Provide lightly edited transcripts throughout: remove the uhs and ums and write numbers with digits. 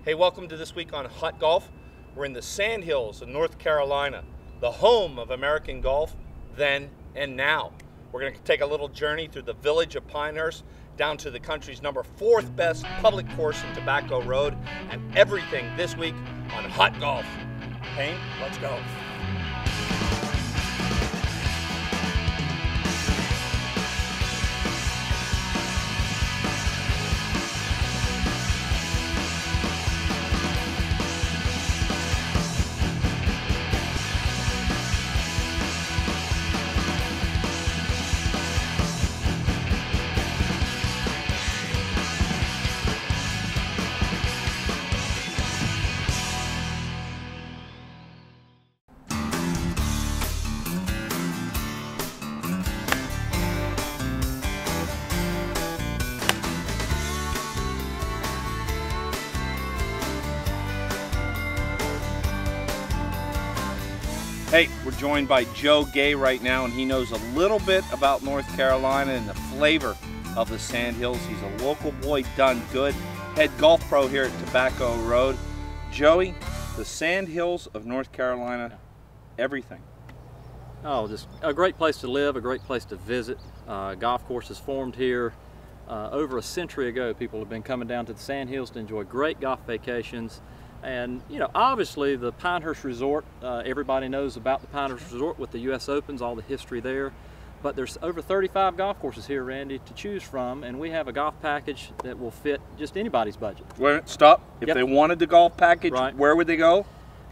Hey, welcome to This Week on Hot Golf. We're in the Sandhills of North Carolina, the home of American golf then and now. We're going to take a little journey through the village of Pinehurst down to the country's number 4th best public course in Tobacco Road, and everything this week on Hot Golf. Payne, let's go. Hey, we're joined by Joe Gay right now, and he knows a little bit about North Carolina and the flavor of the Sandhills. He's a local boy done good, head golf pro here at Tobacco Road. Joey, the Sandhills of North Carolina, everything. Oh, just a great place to live, a great place to visit. Golf courses formed here over a century ago. People have been coming down to the Sandhills to enjoy great golf vacations. And, you know, obviously the Pinehurst Resort, everybody knows about the Pinehurst Resort with the U.S. Opens, all the history there. But there's over 35 golf courses here, Randy, to choose from, and we have a golf package that will fit just anybody's budget. Wait, stop. If they wanted the golf package, where would they go?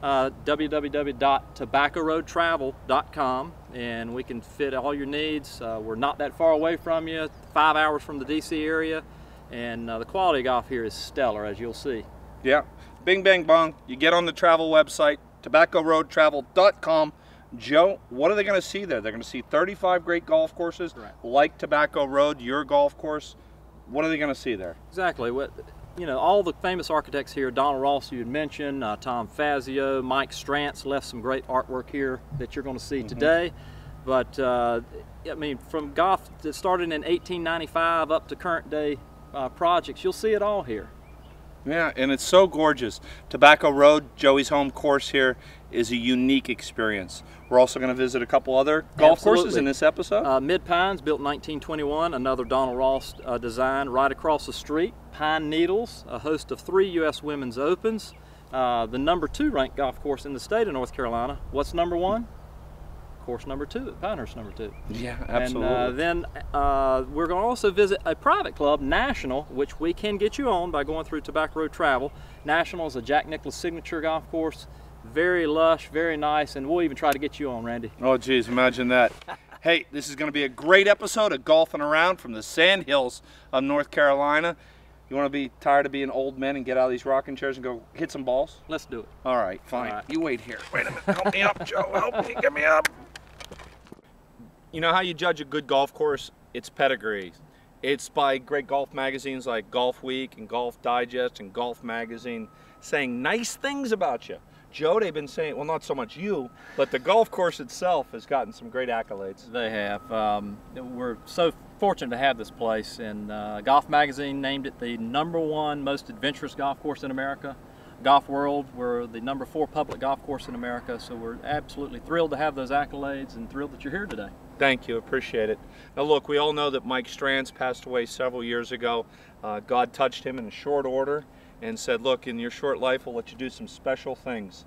www.tobaccoroadtravel.com, and we can fit all your needs. We're not that far away from you, 5 hours from the D.C. area, and the quality of golf here is stellar, as you'll see. Yeah. Bing, bang, bong. You get on the travel website, tobaccoroadtravel.com. Joe, what are they going to see there? They're going to see 35 great golf courses, like Tobacco Road, your golf course. What are they going to see there? Exactly. What, you know, all the famous architects here, Donald Ross, you had mentioned, Tom Fazio, Mike Strantz left some great artwork here that you're going to see today. But, I mean, from golf that started in 1895 up to current day projects, you'll see it all here. Yeah, and it's so gorgeous. Tobacco Road, Joey's home course here, is a unique experience. We're also going to visit a couple other golf courses in this episode. Mid Pines, built in 1921, another Donald Ross design. Right across the street, Pine Needles, a host of 3 U.S. Women's Opens. The number 2 ranked golf course in the state of North Carolina. What's number 1? Course number 2 at Pinehurst number 2. Yeah, absolutely. And then we're going to also visit a private club, National, which we can get you on by going through Tobacco Road Travel. National is a Jack Nicklaus signature golf course. Very lush, very nice, and we'll even try to get you on, Randy. Oh, geez, imagine that. Hey, this is going to be a great episode of Golfing Around from the Sandhills of North Carolina. You want to be tired of being old men and get out of these rocking chairs and go hit some balls? Let's do it. All right, fine. All right. You wait here. Wait a minute. Help me up, Joe. Help me. Get me up. You know how you judge a good golf course? It's pedigree. It's by great golf magazines like Golf Week and Golf Digest and Golf Magazine saying nice things about you. Joe, they've been saying, well, not so much you, but the golf course itself has gotten some great accolades. They have. We're so fortunate to have this place, and Golf Magazine named it the #1 most adventurous golf course in America. Golf World, we're the number 4 public golf course in America, so we're absolutely thrilled to have those accolades and thrilled that you're here today. Thank you, appreciate it. Now look, we all know that Mike Strantz passed away several years ago. God touched him in short order and said, look, in your short life, we'll let you do some special things.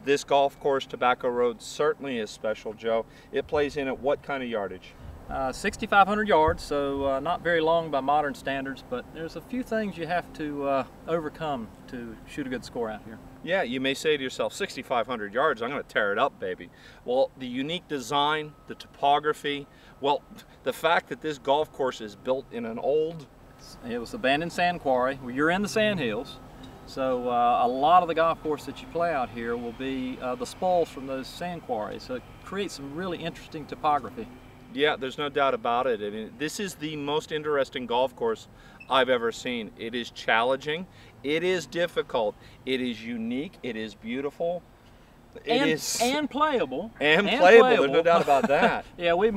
This golf course, Tobacco Road, certainly is special, Joe. It plays in at what kind of yardage? 6,500 yards, so not very long by modern standards, but there's a few things you have to overcome to shoot a good score out here. Yeah, you may say to yourself, 6,500 yards, I'm going to tear it up, baby. Well, the unique design, the topography, well, the fact that this golf course is built in an old... It was abandoned sand quarry. Well, you're in the Sandhills, so a lot of the golf course that you play out here will be the spoils from those sand quarries, so it creates some really interesting topography. Yeah, there's no doubt about it. I mean, this is the most interesting golf course I've ever seen. It is challenging, it is difficult, it is unique, it is beautiful. And playable. And playable, there's no doubt about that. Yeah, we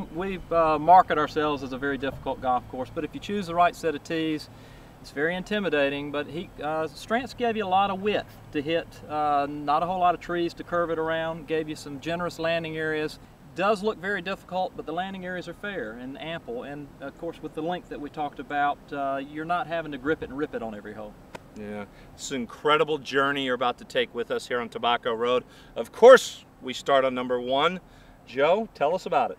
market ourselves as a very difficult golf course, but if you choose the right set of tees, It's very intimidating, but Strantz gave you a lot of width to hit, not a whole lot of trees to curve it around, gave you some generous landing areas. Does look very difficult, but the landing areas are fair and ample, and of course with the length that we talked about, you're not having to grip it and rip it on every hole. Yeah, it's an incredible journey you're about to take with us here on Tobacco Road. Of course, we start on number 1. Joe, tell us about it.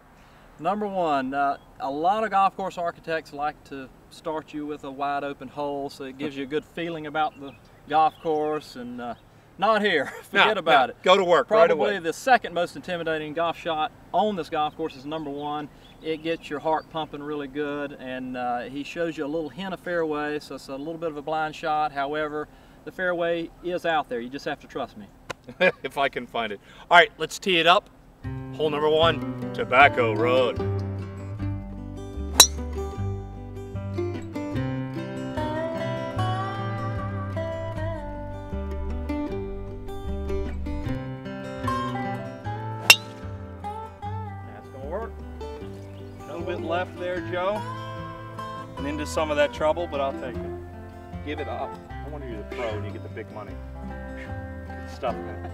Number 1, a lot of golf course architects like to start you with a wide open hole, so it gives you a good feeling about the golf course, and not here. Forget about it. Go to work right away. Probably the second most intimidating golf shot on this golf course is number 1. It gets your heart pumping really good, and he shows you a little hint of fairway, so it's a little bit of a blind shot. However, the fairway is out there. You just have to trust me. If I can find it. All right, let's tee it up. Hole number 1, Tobacco Road. Left there, Joe, and into some of that trouble, but I'll take it. Give it up. I want you to be the pro and you get the big money. Good stuff, man.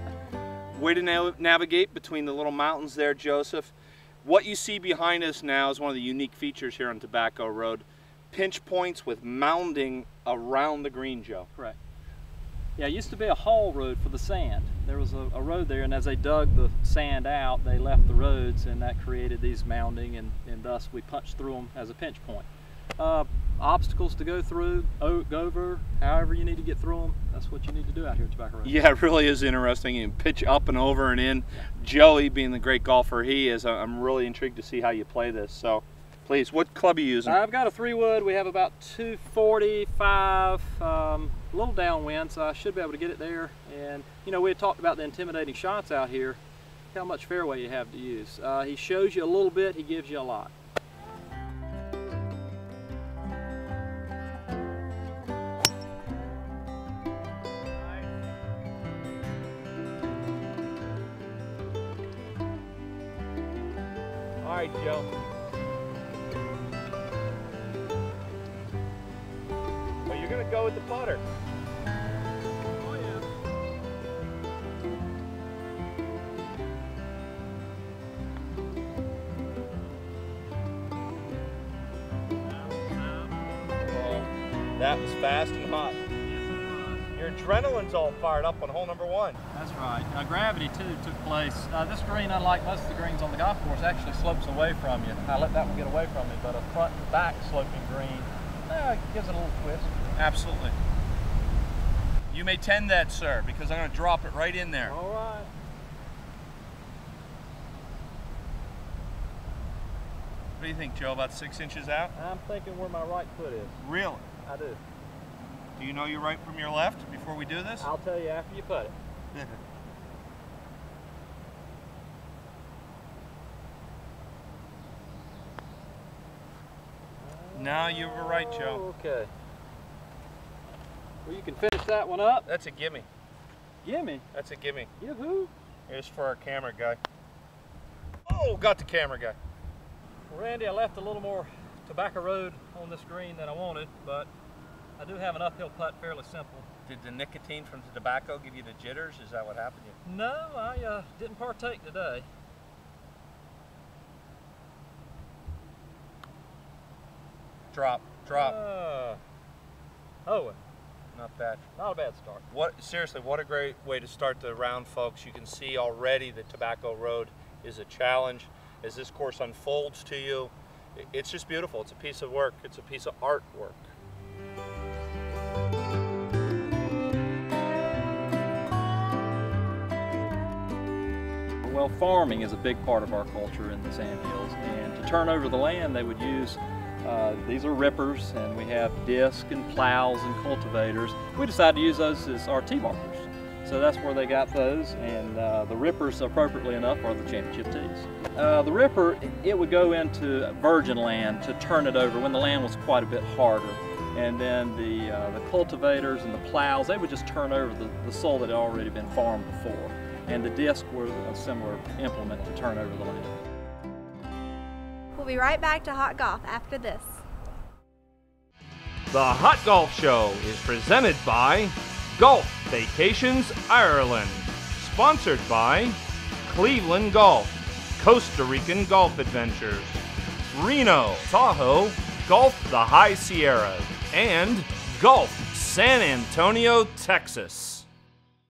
Way to navigate between the little mountains there, Joseph. What you see behind us now is one of the unique features here on Tobacco Road. Pinch points with mounding around the green, Joe. Correct. Yeah, it used to be a haul road for the sand. There was a road there, and as they dug the sand out, they left the roads, and that created these mounding, and thus we punched through them as a pinch point. Obstacles to go through, go over, however you need to get through them, that's what you need to do out here at Tobacco Road. Yeah, it really is interesting. You can pitch up and over and in. Yeah. Joey, being the great golfer he is, I'm really intrigued to see how you play this. So, please, what club are you using? I've got a 3-wood. We have about 245, a little downwind, so I should be able to get it there. And, you know, we had talked about the intimidating shots out here, how much fairway you have to use. He shows you a little bit, he gives you a lot. All right, Joe. Well, you're gonna go with the putter. Oh yeah. Oh, that was fast and hot. Your adrenaline's all fired up on hole number 1. That's right. Gravity too took place. This green, unlike most of the greens on the golf course, actually slopes away from you. I let that one get away from me, but a front and back sloping green gives it a little twist. Absolutely. You may tend that, sir, because I'm going to drop it right in there. All right. What do you think, Joe? About 6 inches out? I'm thinking where my right foot is. Really? I do. Do you know your right from your left before we do this? I'll tell you after you putt it. No, you were right, Joe. Okay. Well, you can finish that one up. That's a gimme. Gimme? That's a gimme. Yoo-hoo. Here's for our camera guy. Oh, got the camera guy. Well, Randy, I left a little more Tobacco Road on this green than I wanted, but I do have an uphill putt, fairly simple. Did the nicotine from the tobacco give you the jitters? Is that what happened to you? No, I didn't partake today. Drop, drop. Oh, not bad. Not a bad start. Seriously, what a great way to start the round, folks. You can see already that Tobacco Road is a challenge. As this course unfolds to you, it's just beautiful. It's a piece of work. It's a piece of artwork. Well, farming is a big part of our culture in the Sandhills, and to turn over the land they would use, these are rippers, and we have disc and plows and cultivators. We decided to use those as our tee markers. So that's where they got those, and the rippers, appropriately enough, are the championship tees. The ripper, it would go into virgin land to turn it over when the land was quite a bit harder. And then the cultivators and the plows, they would just turn over the soil that had already been farmed before. And the disc was a similar implement to turn over the land. We'll be right back to Hot Golf after this. The Hot Golf Show is presented by Golf Vacations Ireland, sponsored by Cleveland Golf, Costa Rican Golf Adventures, Reno, Tahoe, Golf the High Sierras, and Golf San Antonio, Texas.